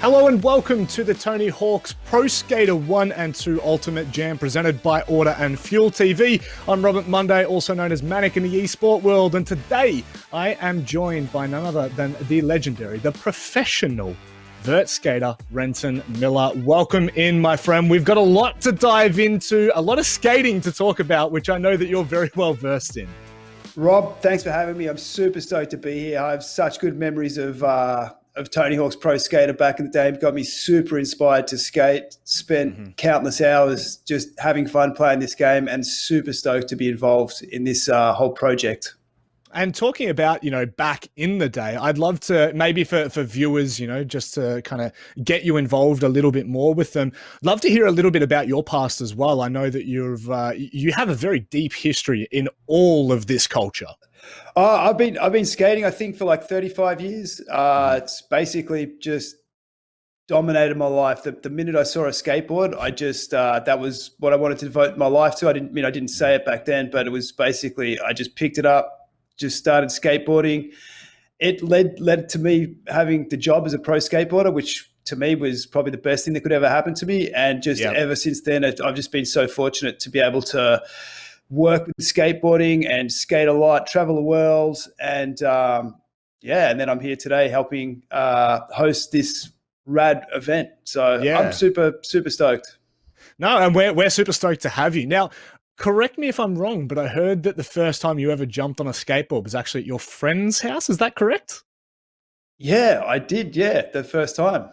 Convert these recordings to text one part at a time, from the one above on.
Hello and welcome to the Tony Hawk's Pro Skater 1 and 2 Ultimate Jam presented by Order and Fuel TV. I'm Robert Monday, also known as Manic in the eSport world, and today I am joined by none other than the legendary, the professional vert skater, Renton Miller. Welcome in, my friend. We've got a lot to dive into, a lot of skating to talk about, which I know that you're very well versed in. Rob, thanks for having me. I'm super stoked to be here. I have such good memories of Tony Hawk's Pro Skater back in the day. It got me super inspired to skate, spent countless hours just having fun playing this game, and super stoked to be involved in this whole project. And talking about, back in the day, I'd love to, maybe for viewers, just to kind of get you involved a little bit more with them, love to hear a little bit about your past as well. I know that you have a very deep history in all of this culture. I've been skating, I think, for like 35 years. It's basically just dominated my life. The minute I saw a skateboard, I just that was what I wanted to devote my life to. I didn't say it back then, but it was basically I just picked it up, just started skateboarding. It led to me having the job as a pro skateboarder, which to me was probably the best thing that could ever happen to me. And just ever since then, I've just been so fortunate to be able to work with skateboarding and skate a lot, travel the world. And and then I'm here today helping host this rad event. So I'm super, super stoked. No, and we're super stoked to have you. Now, correct me if I'm wrong, but I heard that the first time you ever jumped on a skateboard was actually at your friend's house. Is that correct? Yeah, I did. Yeah, the first time.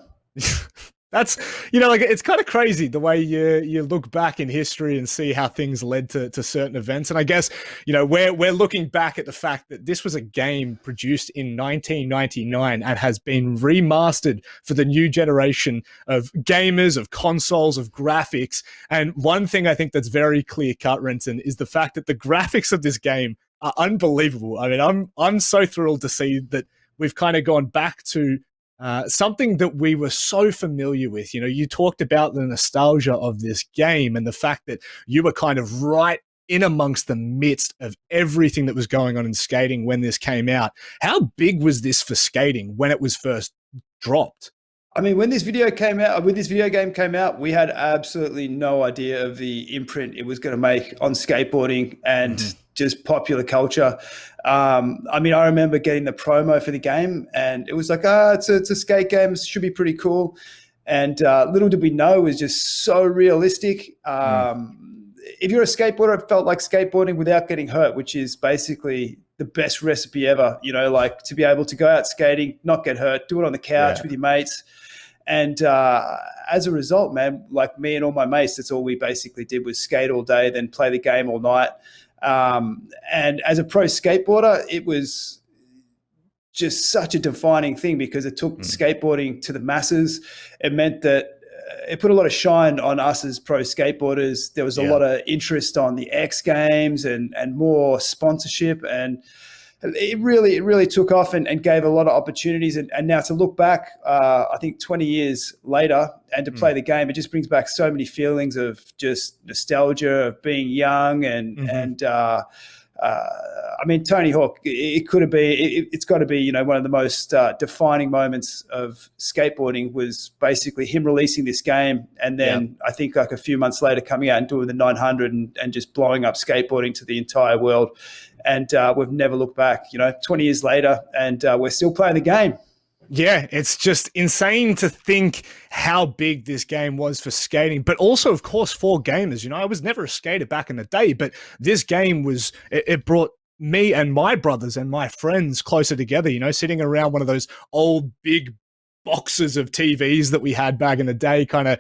That's, it's kind of crazy the way you look back in history and see how things led to certain events. And I guess, we're looking back at the fact that this was a game produced in 1999 and has been remastered for the new generation of gamers, of consoles, of graphics. And one thing I think that's very clear cut, Renton, is the fact that the graphics of this game are unbelievable. I mean, I'm so thrilled to see that we've kind of gone back to something that we were so familiar with. You talked about the nostalgia of this game and the fact that you were kind of right in amongst the midst of everything that was going on in skating when this came out. How big was this for skating when it was first dropped? I mean, when this video game came out, we had absolutely no idea of the imprint it was going to make on skateboarding and just popular culture. I mean, I remember getting the promo for the game and it was like, it's a skate game. It should be pretty cool. And little did we know, it was just so realistic. If you're a skateboarder, it felt like skateboarding without getting hurt, which is basically the best recipe ever, like to be able to go out skating, not get hurt, do it on the couch with your mates. And as a result, man, like me and all my mates, that's all we basically did was skate all day, then play the game all night. And as a pro skateboarder, it was just such a defining thing because it took skateboarding to the masses. It meant that it put a lot of shine on us as pro skateboarders. There was a lot of interest on the X Games and more sponsorship, and it really took off and gave a lot of opportunities. And now to look back, I think 20 years later, and to play the game, it just brings back so many feelings of just nostalgia of being young and I mean, Tony Hawk, it's got to be, one of the most defining moments of skateboarding was basically him releasing this game. And then I think like a few months later coming out and doing the 900 and just blowing up skateboarding to the entire world. And we've never looked back, 20 years later, and we're still playing the game. Yeah, it's just insane to think how big this game was for skating, but also, of course, for gamers. I was never a skater back in the day, but this game it brought me and my brothers and my friends closer together, sitting around one of those old big boxes of TVs that we had back in the day, kind of,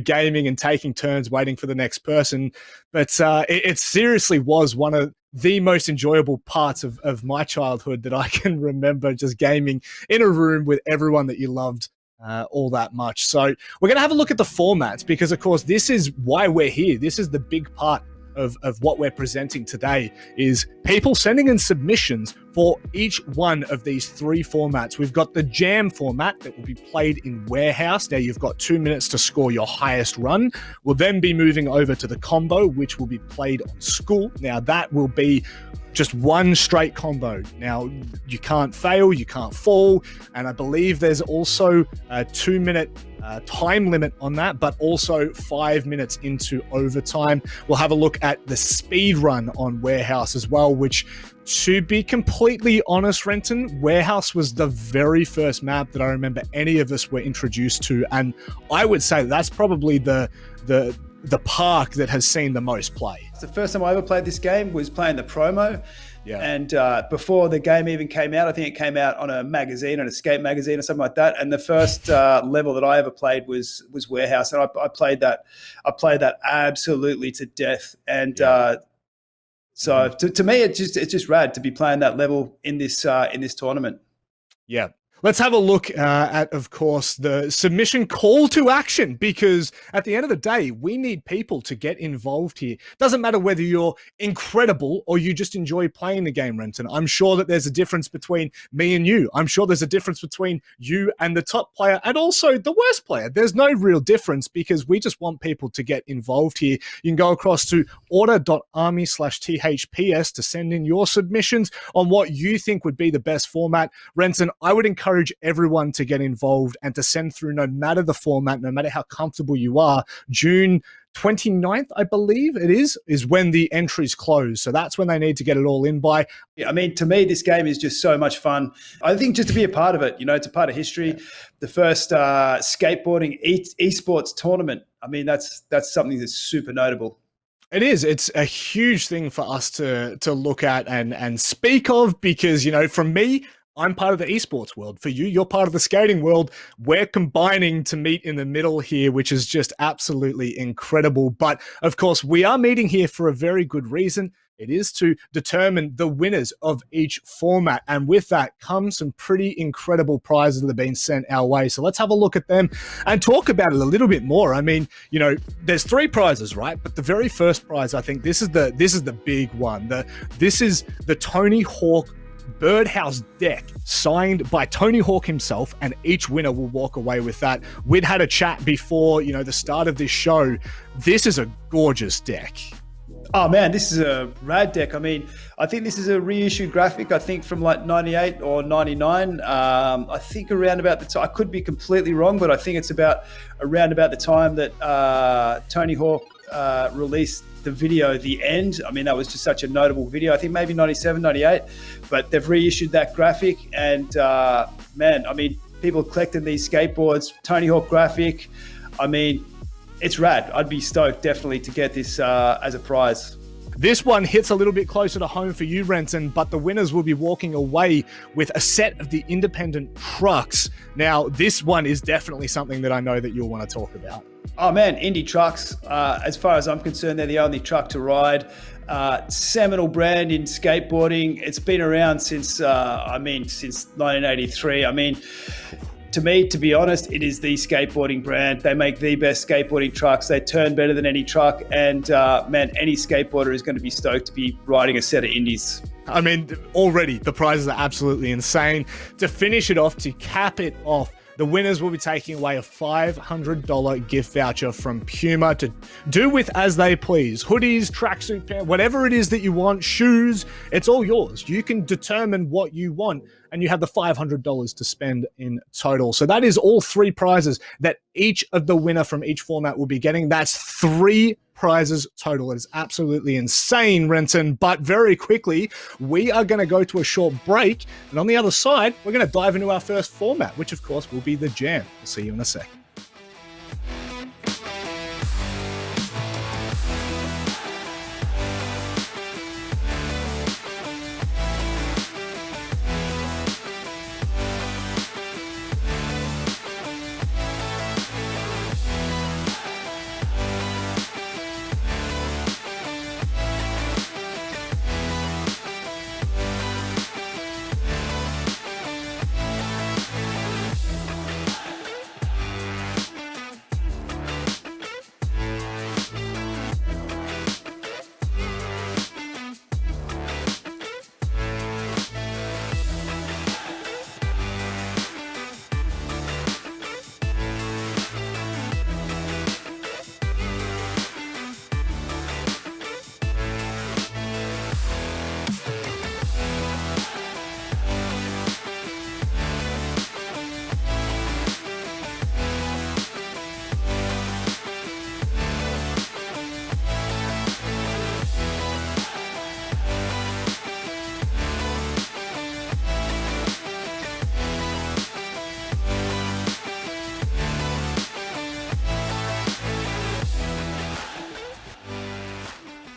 gaming and taking turns waiting for the next person. But it seriously was one of the most enjoyable parts of my childhood that I can remember, just gaming in a room with everyone that you loved all that much. So we're going to have a look at the formats because, of course, this is why we're here. This is the big part of what we're presenting today is people sending in submissions for each one of these three formats. We've got the jam format that will be played in Warehouse. Now you've got 2 minutes to score your highest run. We'll then be moving over to the combo, which will be played on School. Now that will be just one straight combo. Now, you can't fail, you can't fall, and I believe there's also a 2 minute time limit on that, but also 5 minutes into overtime. We'll have a look at the speed run on Warehouse as well, which, to be completely honest, Renton, Warehouse was the very first map that I remember any of us were introduced to, and I would say that's probably the park that has seen the most play. The first time I ever played this game was playing the promo. Yeah. And before the game even came out, I think it came out on a magazine, an Escape magazine or something like that. And the first level that I ever played was Warehouse, and I played that. I played that absolutely to death. And so to me, it's just rad to be playing that level in this tournament. Yeah. Let's have a look at, of course, the submission call to action, because at the end of the day, we need people to get involved here. Doesn't matter whether you're incredible or you just enjoy playing the game, Renton. I'm sure that there's a difference between me and you. I'm sure there's a difference between you and the top player and also the worst player. There's no real difference because we just want people to get involved here. You can go across to order.army/THPS to send in your submissions on what you think would be the best format. Renton, I would encourage everyone to get involved and to send through, no matter the format, no matter how comfortable you are. June 29th, I believe it is when the entries close. So that's when they need to get it all in by. Yeah, I mean, to me, this game is just so much fun. I think just to be a part of it, it's a part of history. Yeah. The first skateboarding esports tournament. I mean, that's something that's super notable. It is. It's a huge thing for us to look at and speak of, because, from me, I'm part of the esports world. For you, you're part of the skating world. We're combining to meet in the middle here, which is just absolutely incredible. But of course, we are meeting here for a very good reason. It is to determine the winners of each format. And with that comes some pretty incredible prizes that have been sent our way. So let's have a look at them and talk about it a little bit more. I mean, there's three prizes, right? But the very first prize, I think this is the big one. This is the Tony Hawk Birdhouse deck signed by Tony Hawk himself, and each winner will walk away with that. We'd had a chat before, the start of this show. This is a gorgeous deck. Oh man, this is a rad deck. I mean, I think this is a reissued graphic, I think from like 98 or 99. I think around about the time, I could be completely wrong, but I think it's around about the time that Tony Hawk released the video, The End. I mean, that was just such a notable video. I think maybe 97, 98, but they've reissued that graphic. And man, I mean, people collecting these skateboards, Tony Hawk graphic. I mean, it's rad. I'd be stoked definitely to get this as a prize. This one hits a little bit closer to home for you, Renton, but the winners will be walking away with a set of the independent trucks. Now, this one is definitely something that I know that you'll want to talk about. Oh man, Indy trucks, as far as I'm concerned, they're the only truck to ride. Seminal brand in skateboarding. It's been around since 1983. I mean, to me, to be honest, it is the skateboarding brand. They make the best skateboarding trucks. They turn better than any truck. And man, any skateboarder is going to be stoked to be riding a set of Indies. I mean, already the prizes are absolutely insane. To finish it off, to cap it off, the winners will be taking away a $500 gift voucher from Puma to do with as they please. Hoodies, tracksuit pants, whatever it is that you want, shoes, it's all yours. You can determine what you want, and you have the $500 to spend in total. So that is all three prizes that each of the winner from each format will be getting. That's 3 prizes total. It is absolutely insane, Renton. But very quickly, we are going to go to a short break. And on the other side, we're going to dive into our first format, which of course will be the Jam. We'll see you in a sec.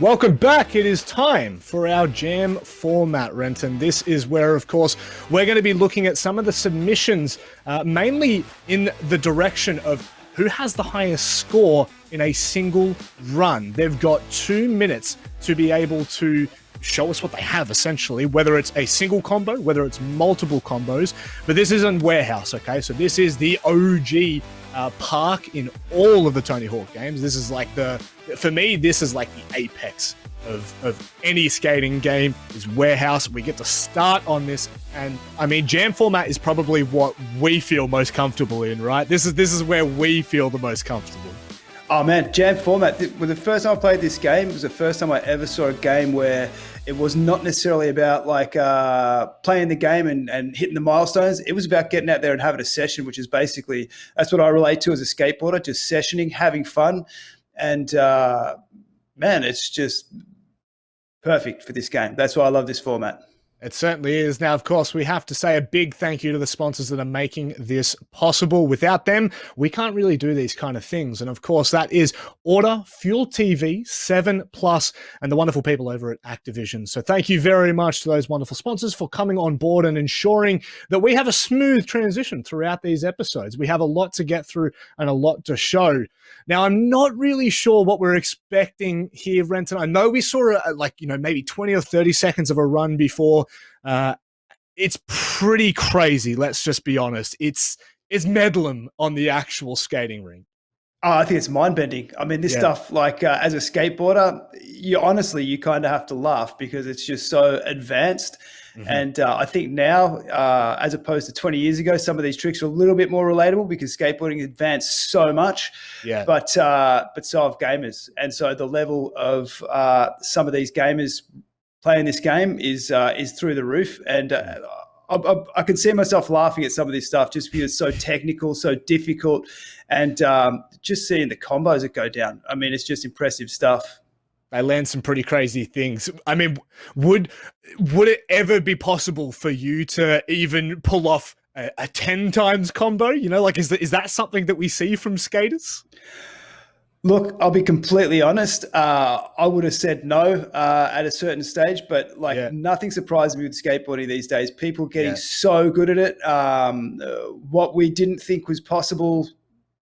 Welcome back. It is time for our jam format, Renton. This is where, of course, we're going to be looking at some of the submissions, mainly in the direction of who has the highest score in a single run. They've got 2 minutes to be able to show us what they have, essentially, whether it's a single combo, whether it's multiple combos. But this isn't Warehouse, okay? So this is the OG park in all of the Tony Hawk games. This is like for me, this is like the apex of any skating game is Warehouse. We get to start on this, and I mean, jam format is probably what we feel most comfortable in, right? This is where we feel the most comfortable. Oh man, jam format. The first time I played this game, it was the first time I ever saw a game where it was not necessarily about like playing the game and hitting the milestones. It was about getting out there and having a session, which is basically, that's what I relate to as a skateboarder, just sessioning, having fun. And man, it's just perfect for this game. That's why I love this format. It certainly is. Now, of course, we have to say a big thank you to the sponsors that are making this possible. Without them, we can't really do these kind of things. And of course, that is Order, Fuel TV, 7plus, and the wonderful people over at Activision. So thank you very much to those wonderful sponsors for coming on board and ensuring that we have a smooth transition throughout these episodes. We have a lot to get through and a lot to show. Now, I'm not really sure what we're expecting here, Renton. I know we saw maybe 20 or 30 seconds of a run before. It's pretty crazy. Let's just be honest. It's Medlem on the actual skating rink. Oh, I think it's mind-bending. I mean, this stuff, like as a skateboarder, you kind of have to laugh because it's just so advanced. Mm-hmm. And I think now, as opposed to 20 years ago, some of these tricks are a little bit more relatable because skateboarding advanced so much. Yeah. But so have gamers, and so the level of some of these gamers playing this game is through the roof. And I can see myself laughing at some of this stuff just because it's so technical, so difficult, and just seeing the combos that go down. I mean, it's just impressive stuff. They land some pretty crazy things. I mean, would it ever be possible for you to even pull off a 10 times combo? You know, like is that something that we see from skaters? Look, I'll be completely honest. I would have said no at a certain stage, but nothing surprises me with skateboarding these days. People getting so good at it. What we didn't think was possible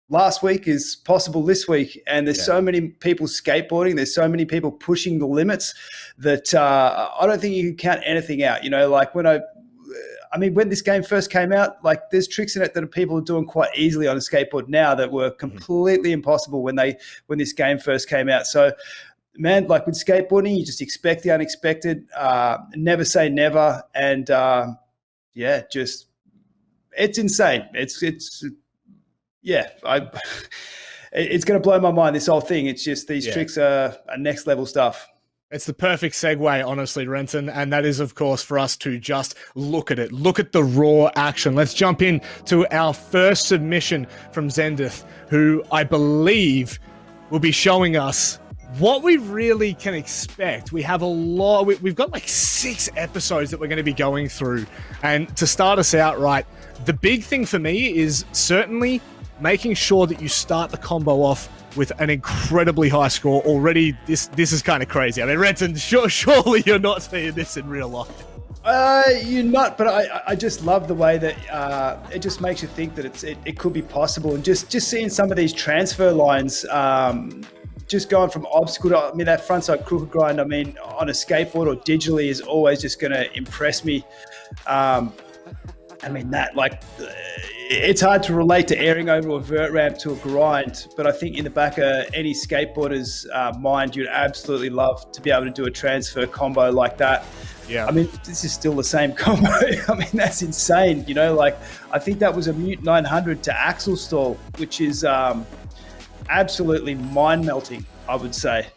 last week is possible this week. And there's so many people skateboarding. There's so many people pushing the limits that I don't think you can count anything out. You know, like when this game first came out, like there's tricks in it that people are doing quite easily on a skateboard now that were completely impossible when this game first came out. So, man, like with skateboarding, you just expect the unexpected, never say never, and it's insane. It's going to blow my mind, this whole thing. It's just these tricks are next level stuff. It's the perfect segue, honestly, Renton, and that is, of course, for us to just look at it. Look at the raw action. Let's jump in to our first submission from Zendith, who I believe will be showing us what we really can expect. We have a lot. We've got like 6 episodes that we're going to be going through. And to start us out right, the big thing for me is certainly making sure that you start the combo off with an incredibly high score. Already, this is kind of crazy. I mean, Renton, surely you're not seeing this in real life. You're not, but I just love the way that it just makes you think that it could be possible. And just seeing some of these transfer lines, just going from obstacle to, that frontside crooked grind, on a skateboard or digitally is always just going to impress me. It's hard to relate to airing over a vert ramp to a grind, but I think in the back of any skateboarder's mind, you'd absolutely love to be able to do a transfer combo like that. Yeah. This is still the same combo. That's insane. You know, like I think that was a Mute 900 to axle stall, which is absolutely mind-melting, I would say.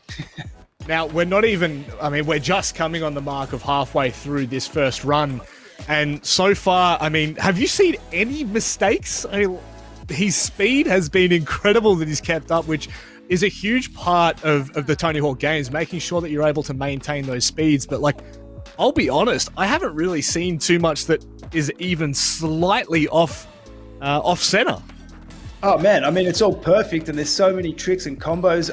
Now, we're just coming on the mark of halfway through this first run. And so far, have you seen any mistakes? His speed has been incredible that he's kept up, which is a huge part of the Tony Hawk games, making sure that you're able to maintain those speeds. But I'll be honest, I haven't really seen too much that is even slightly off center. Oh man, it's all perfect, and there's so many tricks and combos.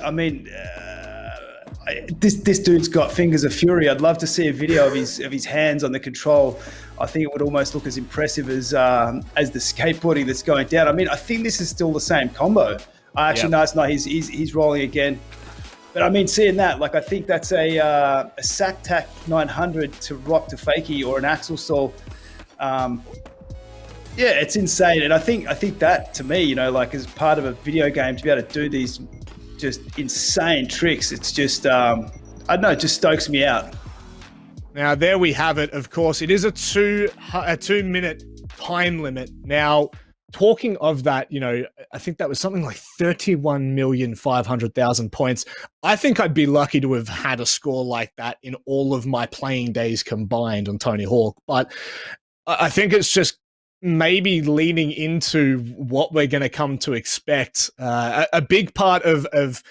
this dude's got fingers of fury. I'd love to see a video of his hands on the control. I think it would almost look as impressive as the skateboarding that's going down. I mean, I think this is still the same combo. No, it's not. He's rolling again. But I mean, seeing that, like, I think that's a sack tack 900 to rock to fakie or an axle stall. Yeah, it's insane. And I think that, to me, you know, like, as part of a video game, to be able to do these just insane tricks, it's just, I don't know, it just stokes me out. Now, there we have it. Of course, it is a 2-minute time limit. Now, talking of that, you know, I think that was something like 31,500,000 points. I think I'd be lucky to have had a score like that in all of my playing days combined on Tony Hawk. But I think it's just maybe leaning into what we're going to come to expect. A big part of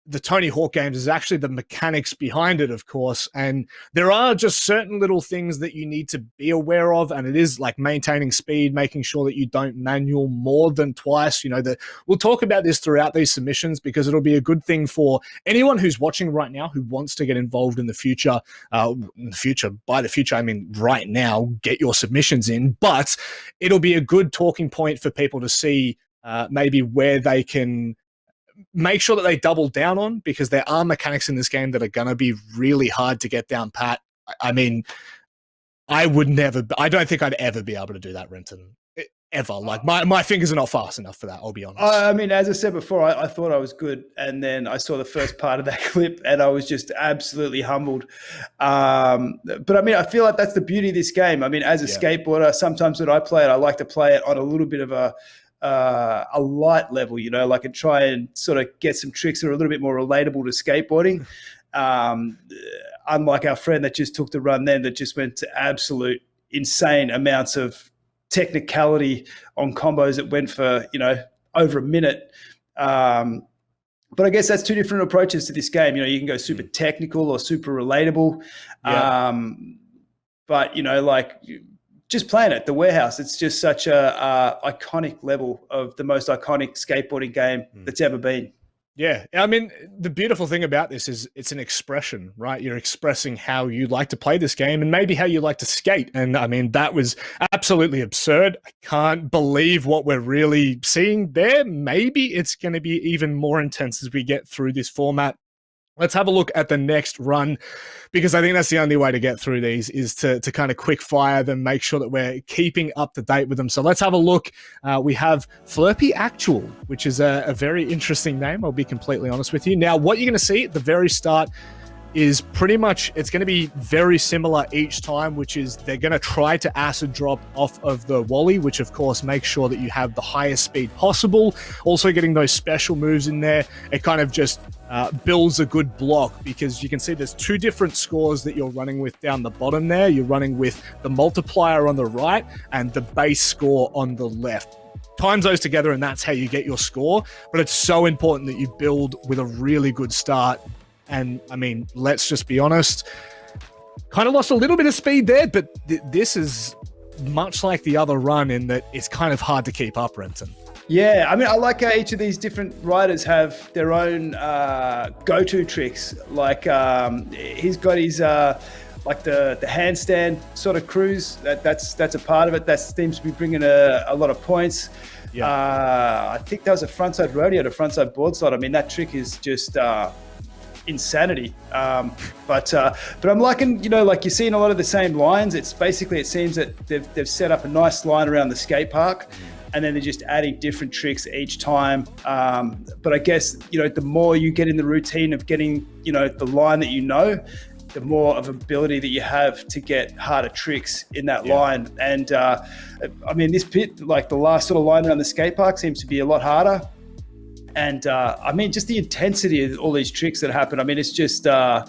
the Tony Hawk games is actually the mechanics behind it, of course. And there are just certain little things that you need to be aware of. And it is like maintaining speed, making sure that you don't manual more than twice. You know, we'll talk about this throughout these submissions because it'll be a good thing for anyone who's watching right now who wants to get involved in the future. By the future, I mean right now, get your submissions in. But it'll be a good talking point for people to see maybe where they can make sure that they double down on, because there are mechanics in this game that are going to be really hard to get down pat. I mean, I don't think I'd ever be able to do that, Renton. Ever. Like, my fingers are not fast enough for that, I'll be honest. I mean, as I said before, I thought I was good. And then I saw the first part of that clip and I was just absolutely humbled. But I mean, I feel like that's the beauty of this game. I mean, as a skateboarder, sometimes when I play it, I like to play it on a little bit of a light level, you know, like, and try and sort of get some tricks that are a little bit more relatable to skateboarding. Unlike our friend that just took the run then, that just went to absolute insane amounts of technicality on combos that went for, you know, over a minute. But I guess that's two different approaches to this game. You know, you can go super technical or super relatable. But, you know, like, just playing it, the Warehouse, it's just such a iconic level of the most iconic skateboarding game that's ever been. Yeah. I mean, the beautiful thing about this is it's an expression, right? You're expressing how you like to play this game and maybe how you like to skate. And I mean, that was absolutely absurd. I can't believe what we're really seeing there. Maybe it's going to be even more intense as we get through this format. Let's have a look at the next run, because I think that's the only way to get through these is to kind of quick fire them, make sure that we're keeping up to date with them. So let's have a look. We have Flurpy Actual, which is a very interesting name. I'll be completely honest with you. Now, what you're going to see at the very start is pretty much, it's going to be very similar each time, which is they're going to try to acid drop off of the Wally, which of course makes sure that you have the highest speed possible. Also getting those special moves in there, it kind of just builds a good block, because you can see there's two different scores that you're running with down the bottom there. You're running with the multiplier on the right and the base score on the left. Times those together and that's how you get your score. But it's so important that you build with a really good start. And I mean, let's just be honest, kind of lost a little bit of speed there, but this is much like the other run in that it's kind of hard to keep up, Renton. Yeah, I mean, I like how each of these different riders have their own go-to tricks. Like, he's got his like the handstand sort of cruise. That's a part of it. That seems to be bringing a lot of points. Yeah. I think that was a frontside rodeo to frontside board slide. I mean, that trick is just insanity. But I'm liking, you know, like, you're seeing a lot of the same lines. It's basically, it seems that they've set up a nice line around the skate park, and then they're just adding different tricks each time. But I guess, you know, the more you get in the routine of getting, you know, the line that you know, the more of ability that you have to get harder tricks in that line. And I mean, this pit, like the last sort of line around the skate park, seems to be a lot harder. And I mean, just the intensity of all these tricks that happen. I mean, it's just, I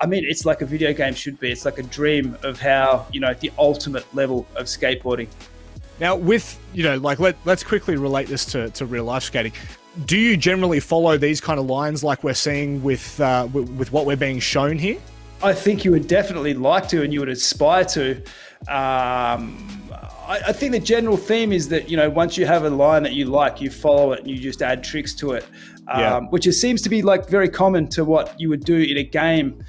mean, it's like a video game should be. It's like a dream of how, you know, the ultimate level of skateboarding. Now, with, you know, like, let's quickly relate this to real life skating. Do you generally follow these kind of lines like we're seeing with what we're being shown here? I think you would definitely like to, and you would aspire to. I think the general theme is that, you know, once you have a line that you like, you follow it and you just add tricks to it, which seems to be like very common to what you would do in a game.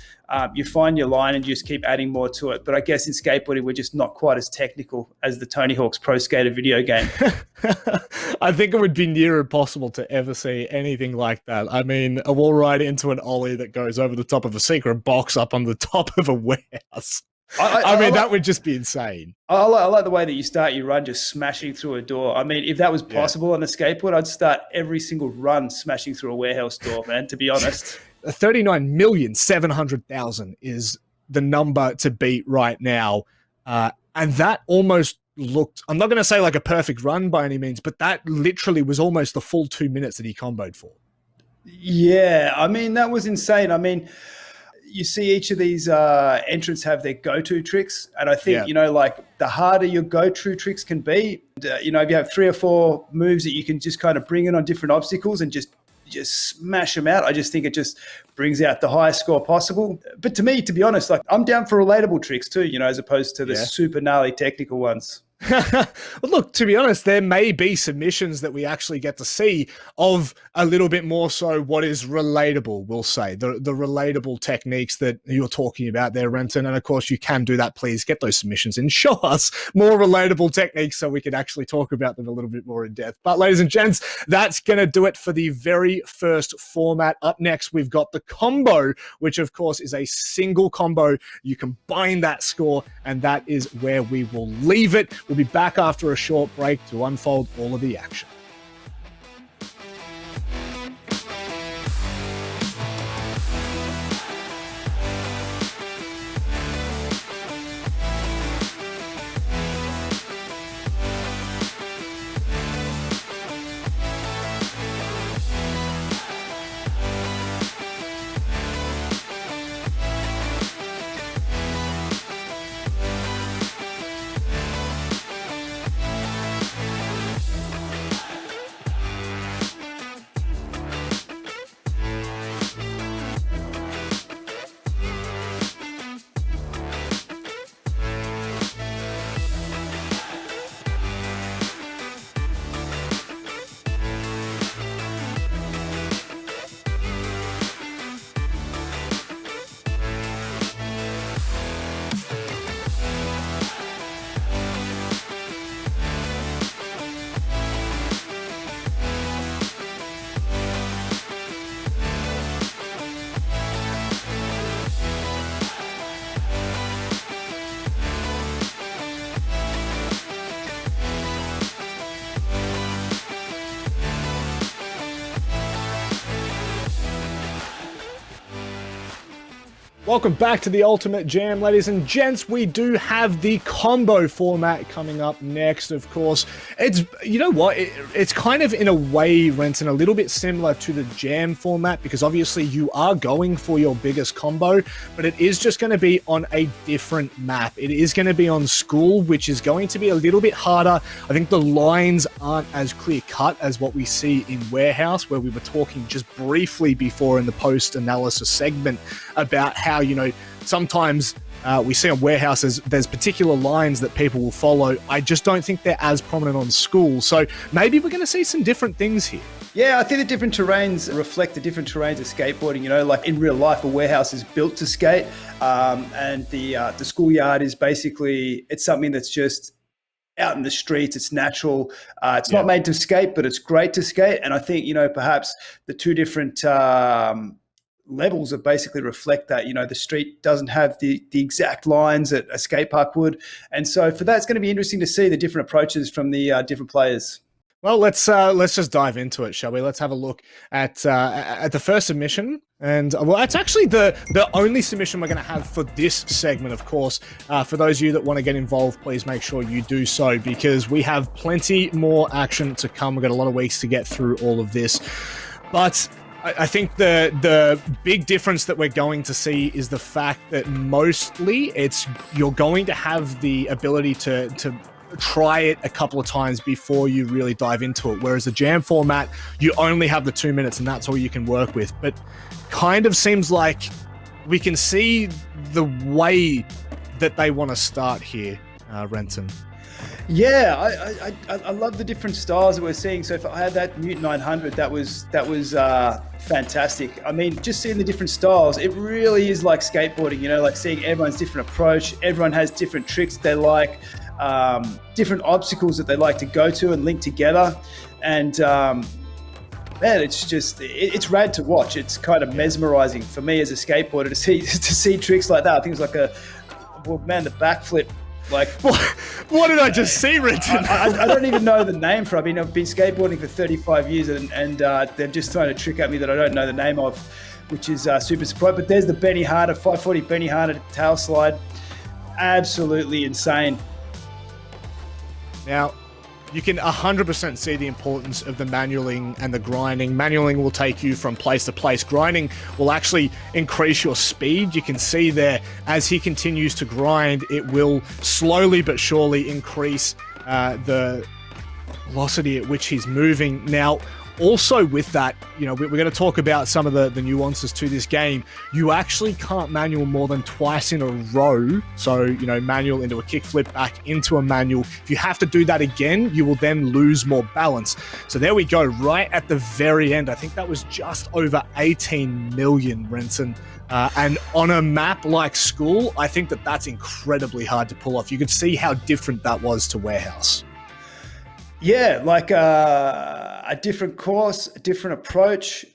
You find your line and you just keep adding more to it. But I guess in skateboarding, we're just not quite as technical as the Tony Hawk's Pro Skater video game. I think it would be near impossible to ever see anything like that. I mean, a wall ride into an ollie that goes over the top of a secret box up on the top of a warehouse. I mean, that would just be insane. I like the way that you start your run just smashing through a door. I mean, if that was possible on a skateboard, I'd start every single run smashing through a warehouse door, man, to be honest. 39,700,000 is the number to beat right now. And that almost looked, I'm not going to say like a perfect run by any means, but that literally was almost the full 2 minutes that he comboed for. Yeah, I mean, that was insane. I mean, you see each of these entrants have their go-to tricks. And I think, you know, like the harder your go-to tricks can be, you know, if you have 3 or 4 moves that you can just kind of bring in on different obstacles and just smash them out, I just think it just brings out the highest score possible. But to me, to be honest, like I'm down for relatable tricks too, you know, as opposed to the super gnarly technical ones. Well, look, to be honest, there may be submissions that we actually get to see of a little bit more so what is relatable, we'll say, the relatable techniques that you're talking about there, Renton. And of course, you can do that. Please get those submissions and show us more relatable techniques so we can actually talk about them a little bit more in depth. But ladies and gents, that's going to do it for the very first format. Up next, we've got the combo, which of course is a single combo. You combine that score, and that is where we will leave it. We'll be back after a short break to unfold all of the action. Welcome back to the Ultimate Jam, ladies and gents. We do have the combo format coming up next, of course. It's, you know what, it's kind of in a way, Renton, a little bit similar to the Jam format, because obviously you are going for your biggest combo, but it is just going to be on a different map. It is going to be on school, which is going to be a little bit harder. I think the lines aren't as clear cut as what we see in Warehouse, where we were talking just briefly before in the post-analysis segment about how, you know, sometimes we see on Warehouses, there's particular lines that people will follow. I just don't think they're as prominent on school. So maybe we're going to see some different things here. Yeah, I think the different terrains reflect the different terrains of skateboarding. You know, like in real life, a warehouse is built to skate, and the schoolyard is basically, it's something that's just out in the streets. It's natural. It's not made to skate, but it's great to skate. And I think, you know, perhaps the two different levels that basically reflect that. You know, the street doesn't have the exact lines that a skate park would. And so for that, it's going to be interesting to see the different approaches from the different players. Well, let's just dive into it, shall we? Let's have a look at the first submission. And well, it's actually the only submission we're going to have for this segment, of course. For those of you that want to get involved, please make sure you do so, because we have plenty more action to come. We've got a lot of weeks to get through all of this. But I think the big difference that we're going to see is the fact that mostly you're going to have the ability to try it a couple of times before you really dive into it. Whereas the Jam format, you only have the 2 minutes and that's all you can work with. But kind of seems like we can see the way that they want to start here. Renton? Yeah, I love the different styles that we're seeing. So if I had that Mute 900, that was fantastic. I mean, just seeing the different styles, it really is like skateboarding, you know, like seeing everyone's different approach. Everyone has different tricks they like, different obstacles that they like to go to and link together. And man, it's rad to watch. It's kind of mesmerizing for me as a skateboarder to see tricks like that. I think it's like the backflip. Like, what did I just see, Renton? I don't even know the name for it. I mean, I've been skateboarding for 35 years and they're just trying to trick at me that I don't know the name of, which is super surprising. But there's the Benny Harder, 540 Benny Harder tail slide. Absolutely insane. Now, you can 100% see the importance of the manualing and the grinding. Manualing will take you from place to place. Grinding will actually increase your speed. You can see there, as he continues to grind, it will slowly but surely increase the velocity at which he's moving. Now, also with that, you know, we're going to talk about some of the nuances to this game. You actually can't manual more than twice in a row. So, you know, manual into a kickflip, back into a manual. If you have to do that again, you will then lose more balance. So there we go, right at the very end. I think that was just over 18 million, Renton. And on a map like School, I think that's incredibly hard to pull off. You could see how different that was to Warehouse. Yeah, like a different course, a different approach,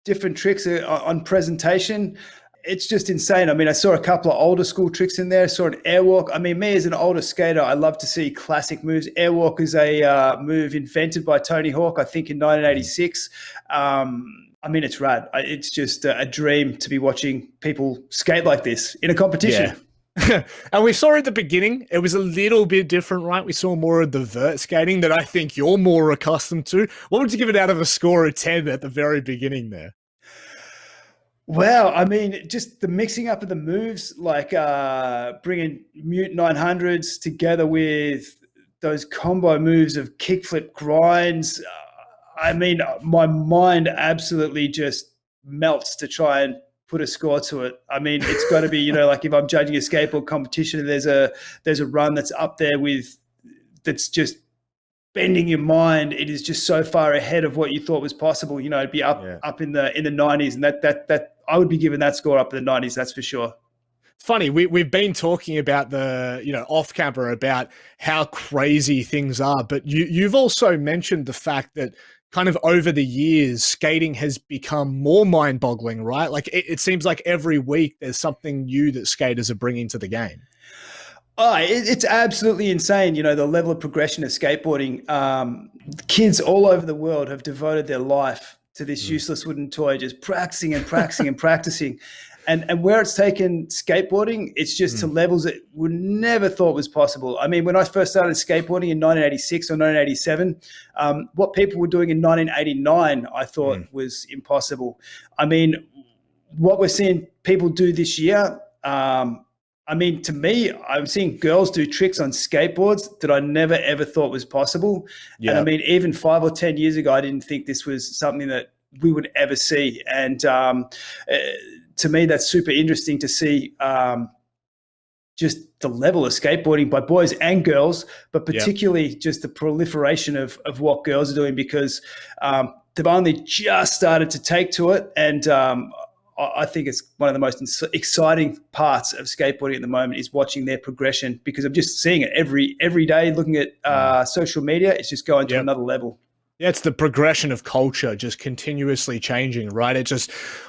different tricks on presentation. It's just insane. I mean, I saw a couple of older school tricks in there. I saw an airwalk. I mean, me as an older skater, I love to see classic moves. Airwalk is a move invented by Tony Hawk, I think in 1986. I mean, it's rad. It's just a dream to be watching people skate like this in a competition. Yeah. And we saw at the beginning, it was a little bit different, right? We saw more of the vert skating that I think you're more accustomed to. What would you give it out of a score of 10 at the very beginning there? Well, I mean, just the mixing up of the moves, like bringing Mute 900s together with those combo moves of kickflip grinds. I mean, my mind absolutely just melts to try and put a score to it. I mean, it's got to be, you know, like if I'm judging a skateboard competition and there's a run that's up there that's just bending your mind. It is just so far ahead of what you thought was possible. You know, it'd be up in the 90s, and that I would be giving that score up in the 90s. That's for sure. It's funny, we've been talking about off camera about how crazy things are, but you've also mentioned the fact that kind of over the years, skating has become more mind-boggling, right? Like it seems like every week there's something new that skaters are bringing to the game. Oh, it's absolutely insane. You know, the level of progression of skateboarding. Kids all over the world have devoted their life to this useless wooden toy, just practicing and practicing and practicing. And where it's taken skateboarding, it's just to levels that we never thought was possible. I mean, when I first started skateboarding in 1986 or 1987, what people were doing in 1989, I thought was impossible. I mean, what we're seeing people do this year, I mean, to me, I'm seeing girls do tricks on skateboards that I never, ever thought was possible. Yeah. And I mean, even 5 or 10 years ago, I didn't think this was something that we would ever see. And to me, that's super interesting to see just the level of skateboarding by boys and girls, but particularly just the proliferation of what girls are doing, because they've only just started to take to it. And I think it's one of the most exciting parts of skateboarding at the moment is watching their progression, because I'm just seeing it every day, looking at social media. It's just going to another level. Yeah, it's the progression of culture just continuously changing, right?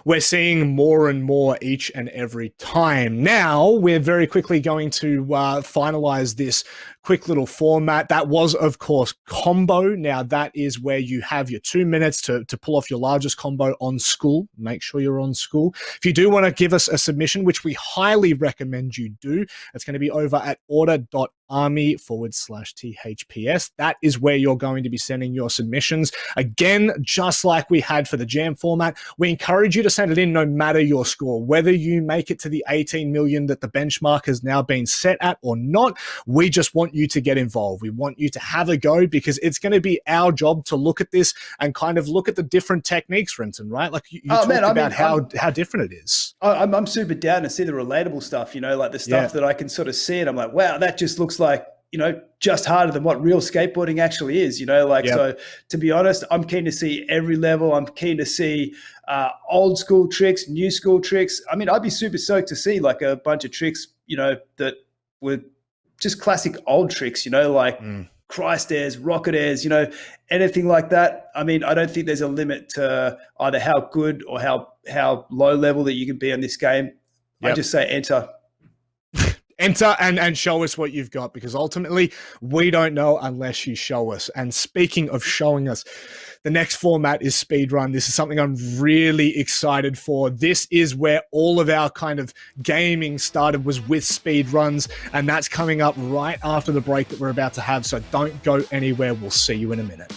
We're seeing more and more each and every time. Now, we're very quickly going to finalize this quick little format. That was, of course, combo. Now, that is where you have your 2 minutes to pull off your largest combo on School. Make sure you're on School. If you do want to give us a submission, which we highly recommend you do, it's going to be over at order.io. army/THPS. That is where you're going to be sending your submissions. Again, just like we had for the jam format, we encourage you to send it in no matter your score, whether you make it to the 18 million that the benchmark has now been set at or not. We just want you to get involved. We want you to have a go, because it's going to be our job to look at this and kind of look at the different techniques, Renton, right? Like you talked about how different it is. I'm super down to see the relatable stuff, like the stuff that I can sort of see, and I'm like, wow, that just looks like, just harder than what real skateboarding actually is, So to be honest, I'm keen to see every level. I'm keen to see old school tricks, new school tricks. I mean, I'd be super stoked to see like a bunch of tricks, that were just classic old tricks, like Christ airs, rocket airs, anything like that. I mean, I don't think there's a limit to either how good or how low level that you can be on this game. I just say enter. Enter and show us what you've got, because ultimately we don't know unless you show us. And speaking of showing us, the next format is Speedrun. This is something I'm really excited for. This is where all of our kind of gaming started, was with speedruns, and that's coming up right after the break that we're about to have. So don't go anywhere. We'll see you in a minute.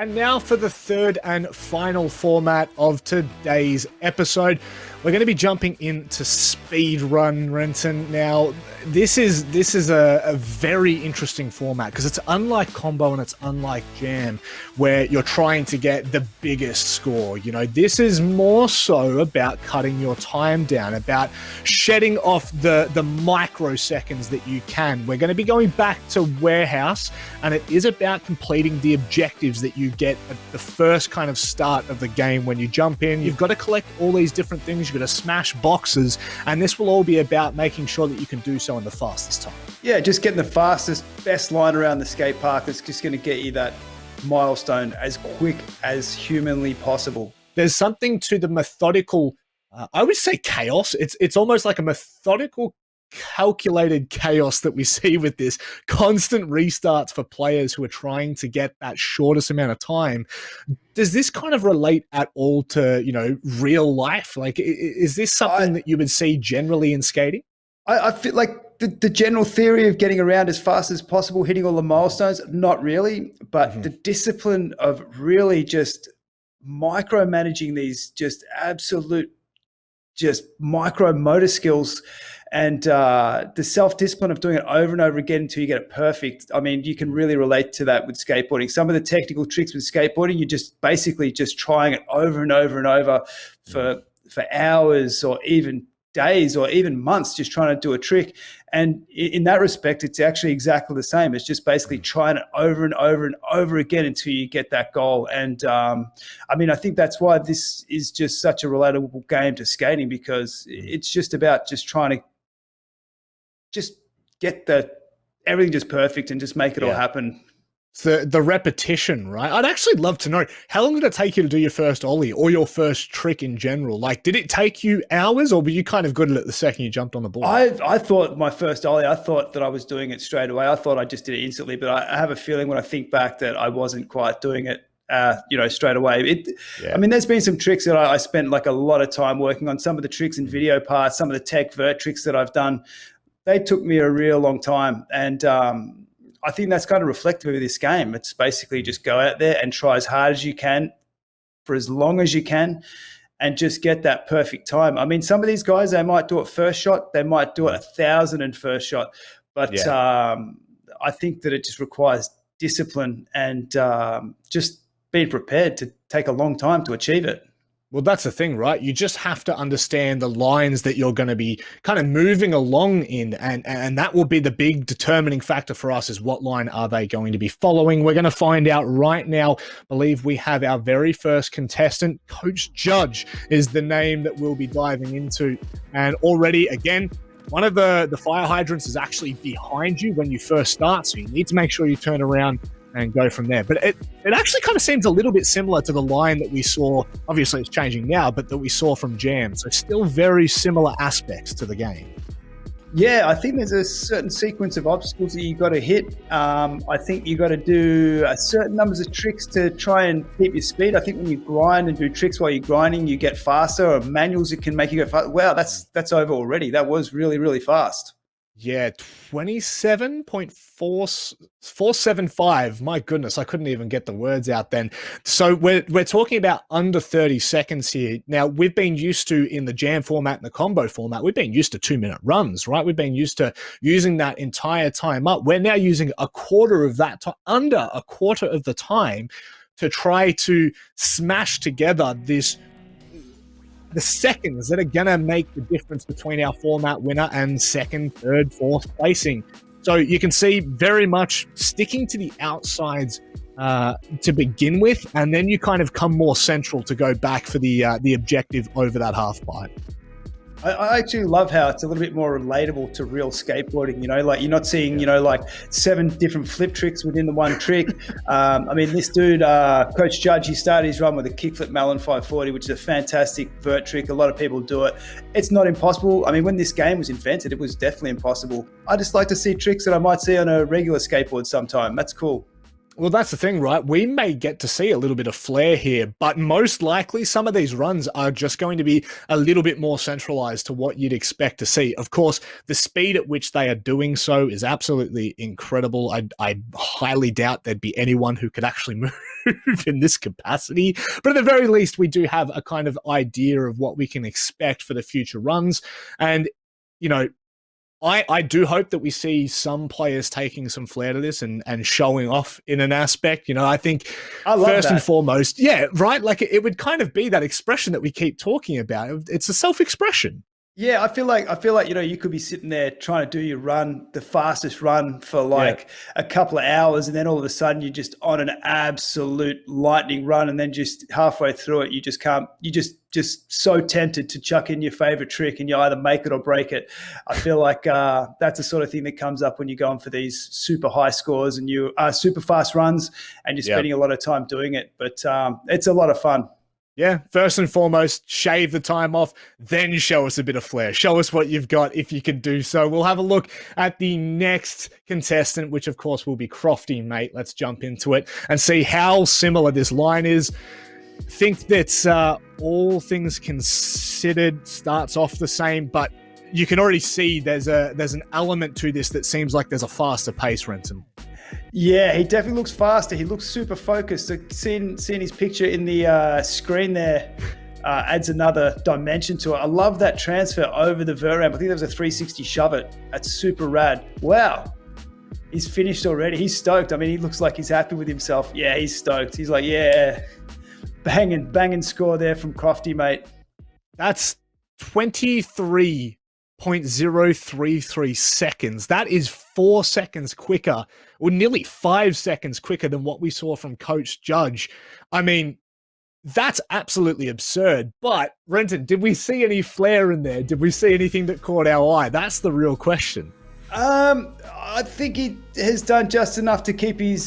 And now for the third and final format of today's episode. We're going to be jumping into Speedrun, Renton. Now, this is a very interesting format, because it's unlike Combo and it's unlike Jam, where you're trying to get the biggest score. This is more so about cutting your time down, about shedding off the microseconds that you can. We're going to be going back to Warehouse, and it is about completing the objectives that you get at the first kind of start of the game. When you jump in, you've got to collect all these different things. You've got to smash boxes, and this will all be about making sure that you can do so in the fastest time. Yeah, just getting the fastest, best line around the skate park that's just going to get you that milestone as quick as humanly possible. There's something to the methodical, I would say chaos. It's almost like a methodical, calculated chaos that we see with this. Constant restarts for players who are trying to get that shortest amount of time. Does this kind of relate at all to, real life? Like, is this something that you would see generally in skating? I feel like the general theory of getting around as fast as possible, hitting all the milestones, not really, but the discipline of really just micromanaging these just absolute just micro motor skills, and the self-discipline of doing it over and over again until you get it perfect. I mean, you can really relate to that with skateboarding. Some of the technical tricks with skateboarding, you're just basically just trying it over and over and over for hours or even days or even months, just trying to do a trick. And in that respect, it's actually exactly the same. It's just basically trying it over and over and over again until you get that goal. And I mean, I think that's why this is just such a relatable game to skating, because it's just about just trying to just get everything just perfect and just make it all happen. The repetition, right? I'd actually love to know, how long did it take you to do your first ollie or your first trick in general? Like, did it take you hours, or were you kind of good at it the second you jumped on the board? I thought my first ollie, I thought that I was doing it straight away. I thought I just did it instantly, but I have a feeling when I think back that I wasn't quite doing it straight away. I mean, there's been some tricks that I spent like a lot of time working on. Some of the tricks in video parts, some of the tech vert tricks that I've done, they took me a real long time. And I think that's kind of reflective of this game. It's basically just go out there and try as hard as you can for as long as you can and just get that perfect time. I mean, some of these guys, they might do it first shot. They might do it 1,000 in first shot. But I think that it just requires discipline and just being prepared to take a long time to achieve it. Well, that's the thing, right? You just have to understand the lines that you're going to be kind of moving along in, and that will be the big determining factor for us is what line are they going to be following. We're going to find out right now. I believe we have our very first contestant. Coach Judge is the name that we'll be diving into. And already, again, one of the fire hydrants is actually behind you when you first start, so you need to make sure you turn around and go from there. But it actually kind of seems a little bit similar to the line that we saw. Obviously, it's changing now, but that we saw from Jam. So still very similar aspects to the game. Yeah, I think there's a certain sequence of obstacles that you've got to hit. I think you've got to do a certain numbers of tricks to try and keep your speed. I think when you grind and do tricks while you're grinding, you get faster, or manuals that can make you go fast. Wow, that's over already. That was really, really fast. Yeah, 27.475. My goodness, I couldn't even get the words out then. So we're talking about under 30 seconds here. Now, we've been used to, in the jam format and the combo format, we've been used to 2-minute runs, right? We've been used to using that entire time up. We're now using a quarter of that, under a quarter of the time to try to smash together the seconds that are going to make the difference between our format winner and second, third, fourth placing. So you can see very much sticking to the outsides to begin with, and then you kind of come more central to go back for the objective over that half pipe. I actually love how it's a little bit more relatable to real skateboarding, like you're not seeing, like 7 different flip tricks within the one trick. I mean, this dude, Coach Judge, he started his run with a kickflip Malin 540, which is a fantastic vert trick. A lot of people do it. It's not impossible. I mean, when this game was invented, it was definitely impossible. I just like to see tricks that I might see on a regular skateboard sometime. That's cool. Well, that's the thing, right? We may get to see a little bit of flair here, but most likely some of these runs are just going to be a little bit more centralized to what you'd expect to see. Of course, the speed at which they are doing so is absolutely incredible. I highly doubt there'd be anyone who could actually move in this capacity, but at the very least, we do have a kind of idea of what we can expect for the future runs. And, I do hope that we see some players taking some flair to this and showing off in an aspect. I think first and foremost, right? Like it would kind of be that expression that we keep talking about. It's a self-expression. Yeah, I feel like you could be sitting there trying to do your run, the fastest run for a couple of hours, and then all of a sudden you're just on an absolute lightning run, and then just halfway through it you just can't. You just so tempted to chuck in your favorite trick, and you either make it or break it. I feel like that's the sort of thing that comes up when you're going for these super high scores and you super fast runs, and you're spending a lot of time doing it. But it's a lot of fun. Yeah, first and foremost, shave the time off, then show us a bit of flair. Show us what you've got if you can do so. We'll have a look at the next contestant, which of course will be Crofty, mate. Let's jump into it and see how similar this line is. Think that all things considered starts off the same, but you can already see there's an element to this that seems like there's a faster pace, Renton. Yeah, he definitely looks faster. He looks super focused. So seeing his picture in the screen there adds another dimension to it. I love that transfer over the vert ramp. I think that was a 360 shove it. That's super rad. Wow. He's finished already. He's stoked. I mean, he looks like he's happy with himself. Yeah, he's stoked. He's like, yeah, banging score there from Crofty, mate. That's 23.033 seconds. That is 4 seconds quicker, or nearly 5 seconds quicker than what we saw from Coach Judge. I mean, that's absolutely absurd. But, Renton, did we see any flair in there? Did we see anything that caught our eye? That's the real question. I think he has done just enough to keep his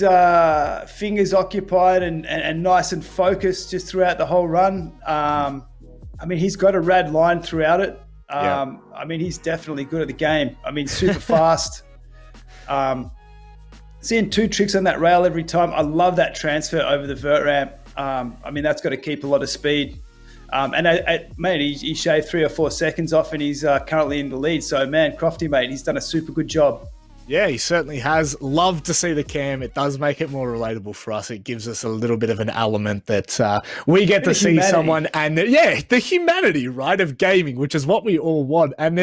fingers occupied and nice and focused just throughout the whole run. I mean, he's got a rad line throughout it. I mean, he's definitely good at the game. I mean, super fast. seeing 2 tricks on that rail every time. I love that transfer over the vert ramp. I mean, that's got to keep a lot of speed. Mate, he shaved 3 or 4 seconds off, and he's currently in the lead. So, man, Crofty, mate, he's done a super good job. Yeah, he certainly has. Love to see the cam. It does make it more relatable for us. It gives us a little bit of an element that we get to see someone, and the humanity, right, of gaming, which is what we all want. And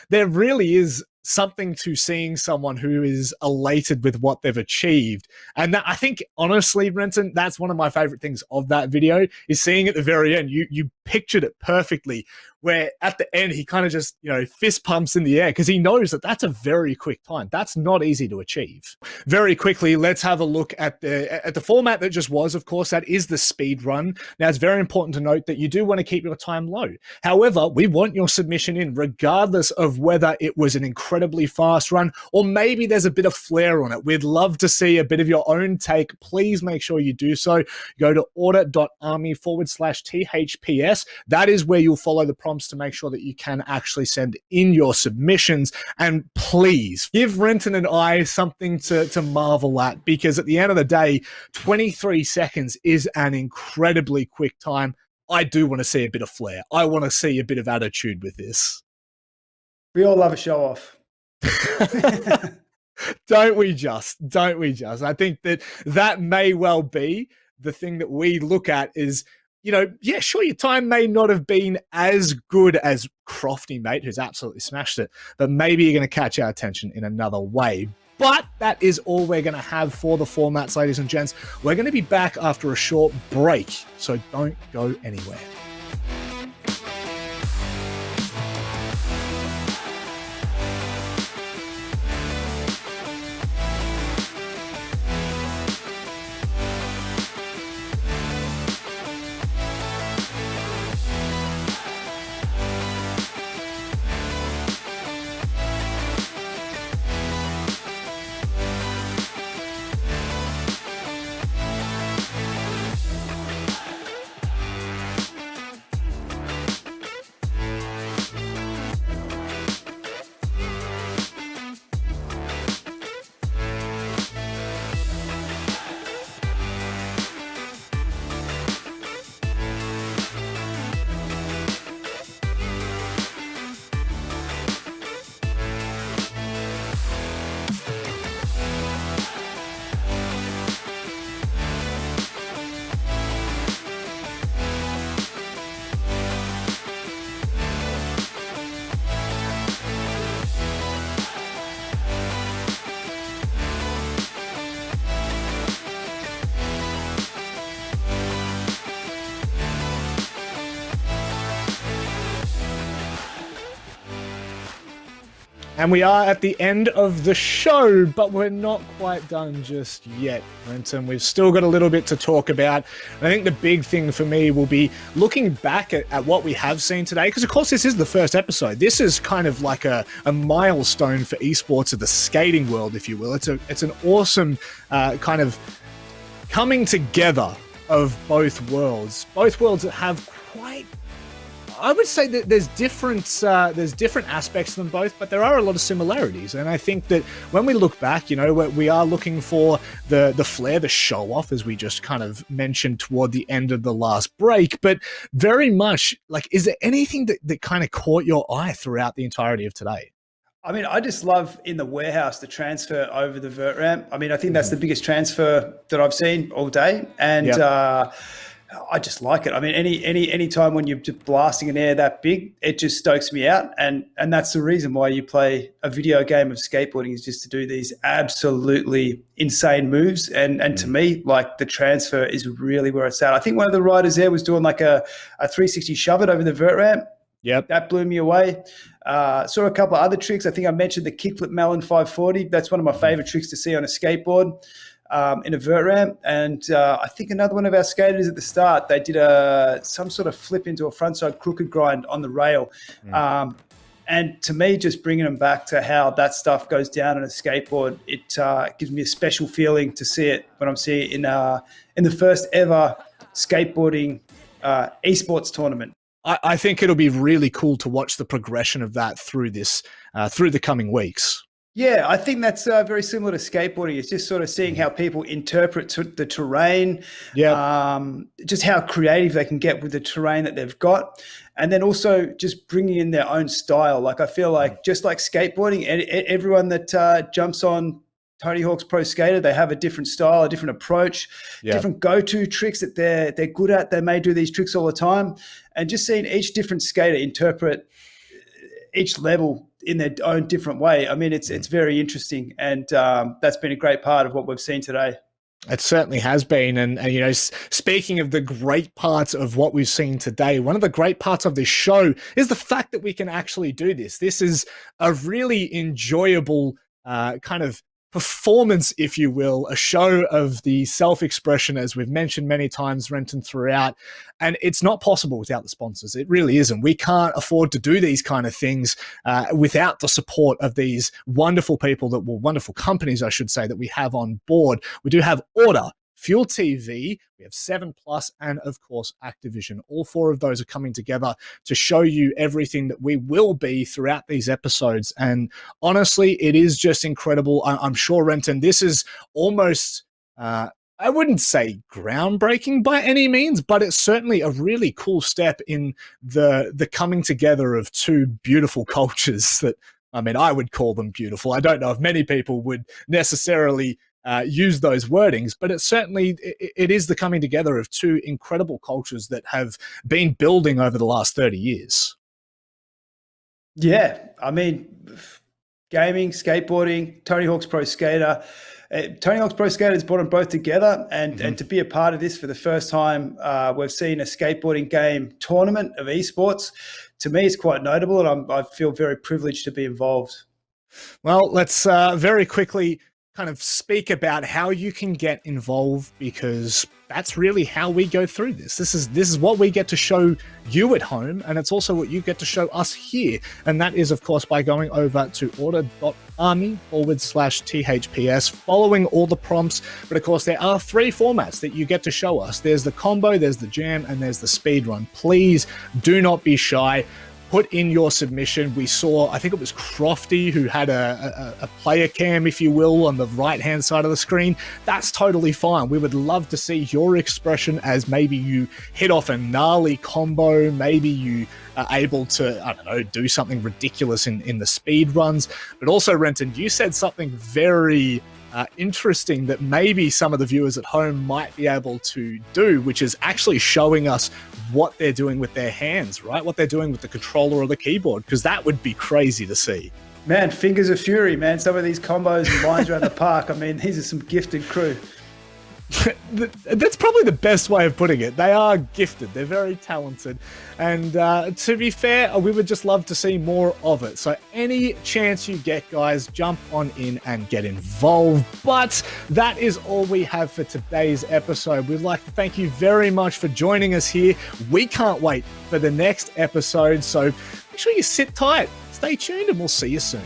there really is something to seeing someone who is elated with what they've achieved. And that, I think, honestly, Renton, that's one of my favorite things of that video, is seeing at the very end, you pictured it perfectly, where at the end he kind of just, fist pumps in the air because he knows that that's a very quick time. That's not easy to achieve. Very quickly, let's have a look at the format that just was. Of course, that is the speed run. Now, it's very important to note that you do want to keep your time low. However, we want your submission in regardless of whether it was an incredibly fast run or maybe there's a bit of flair on it. We'd love to see a bit of your own take. Please make sure you do so. Go to order.army/THPS. That is where you'll follow the prompts to make sure that you can actually send in your submissions. And please give Renton and I something to marvel at, because at the end of the day, 23 seconds is an incredibly quick time. I do want to see a bit of flair. I want to see a bit of attitude with this. We all love a show off. Don't we just? I think that may well be the thing that we look at is, sure, your time may not have been as good as Crofty, mate, who's absolutely smashed it, but maybe you're going to catch our attention in another way. But that is all we're going to have for the formats, ladies and gents. We're going to be back after a short break, so don't go anywhere. And we are at the end of the show, but we're not quite done just yet, Renton. We've still got a little bit to talk about. And I think the big thing for me will be looking back at what we have seen today, because of course this is the first episode. This is kind of like a milestone for esports of the skating world, if you will. It's an awesome kind of coming together of both worlds that have quite, I would say that there's different aspects to them both, but there are a lot of similarities. And I think that when we look back, we are looking for the flair, the show off, as we just kind of mentioned toward the end of the last break. But very much, is there anything that kind of caught your eye throughout the entirety of today? I mean, I just love in the warehouse the transfer over the vert ramp. I mean, I think that's the biggest transfer that I've seen all day. And I just like it. I mean, any time when you're just blasting an air that big, it just stokes me out. And that's the reason why you play a video game of skateboarding, is just to do these absolutely insane moves. And to me, the transfer is really where it's at. I think one of the riders there was doing a 360 shove it over the vert ramp. Yep. That blew me away. Saw a couple of other tricks. I think I mentioned the kickflip melon 540. That's one of my favorite tricks to see on a skateboard. In a vert ramp. And I think another one of our skaters at the start, they did some sort of flip into a frontside crooked grind on the rail. And to me, just bringing them back to how that stuff goes down on a skateboard, it gives me a special feeling to see it when I'm seeing it in the first ever skateboarding esports tournament. I think it'll be really cool to watch the progression of that through the coming weeks. Yeah, I think that's very similar to skateboarding. It's just sort of seeing how people interpret the terrain, just how creative they can get with the terrain that they've got, and then also just bringing in their own style. Like I feel like just like skateboarding, everyone that jumps on Tony Hawk's Pro Skater, they have a different style, a different approach, different go-to tricks that they're good at. They may do these tricks all the time, and just seeing each different skater interpret each level in their own different way. I mean, it's very interesting, and that's been a great part of what we've seen today. It certainly has been. And you know, speaking of the great parts of what we've seen today, one of the great parts of this show is the fact that we can actually do this. This is a really enjoyable kind of performance, if you will, a show of the self-expression, as we've mentioned many times, Renton, throughout. And it's not possible without the sponsors. It really isn't. We can't afford to do these kind of things without the support of these wonderful people wonderful companies, I should say, that we have on board. We do have Order, Fuel TV, we have 7plus, and of course Activision. All four of those are coming together to show you everything that we will be throughout these episodes. And honestly, it is just incredible. I'm sure, Renton, this is almost, I wouldn't say groundbreaking by any means, but it's certainly a really cool step in the coming together of two beautiful cultures that, I mean, I would call them beautiful. I don't know if many people would necessarily use those wordings, but it certainly it is the coming together of two incredible cultures that have been building over the last 30 years. Yeah, I mean, gaming, skateboarding, Tony Hawk's Pro Skater. Tony Hawk's Pro Skater has brought them both together, and to be a part of this for the first time, we've seen a skateboarding game tournament of esports. To me, it's quite notable, and I feel very privileged to be involved. Well, let's very quickly kind of speak about how you can get involved, because that's really how we go through this. This is what we get to show you at home, and it's also what you get to show us here. And that is, of course, by going over to order.army/THPS, following all the prompts. But of course, there are three formats that you get to show us. There's the combo, there's the jam, and there's the speed run. Please do not be shy. Put in your submission. We saw, I think it was Crofty, who had a player cam, if you will, on the right-hand side of the screen. That's totally fine. We would love to see your expression as maybe you hit off a gnarly combo, maybe you are able to, I don't know, do something ridiculous in the speed runs. But also, Renton, you said something very interesting that maybe some of the viewers at home might be able to do, which is actually showing us what they're doing with their hands, right? What they're doing with the controller or the keyboard, because that would be crazy to see. Man, fingers of fury, man. Some of these combos and lines around the park, I mean, these are some gifted crew. That's probably the best way of putting it. They are gifted. They're very talented. And to be fair, we would just love to see more of it. So any chance you get, guys, jump on in and get involved. But that is all we have for today's episode. We'd like to thank you very much for joining us here. We can't wait for the next episode. So make sure you sit tight, stay tuned, and we'll see you soon.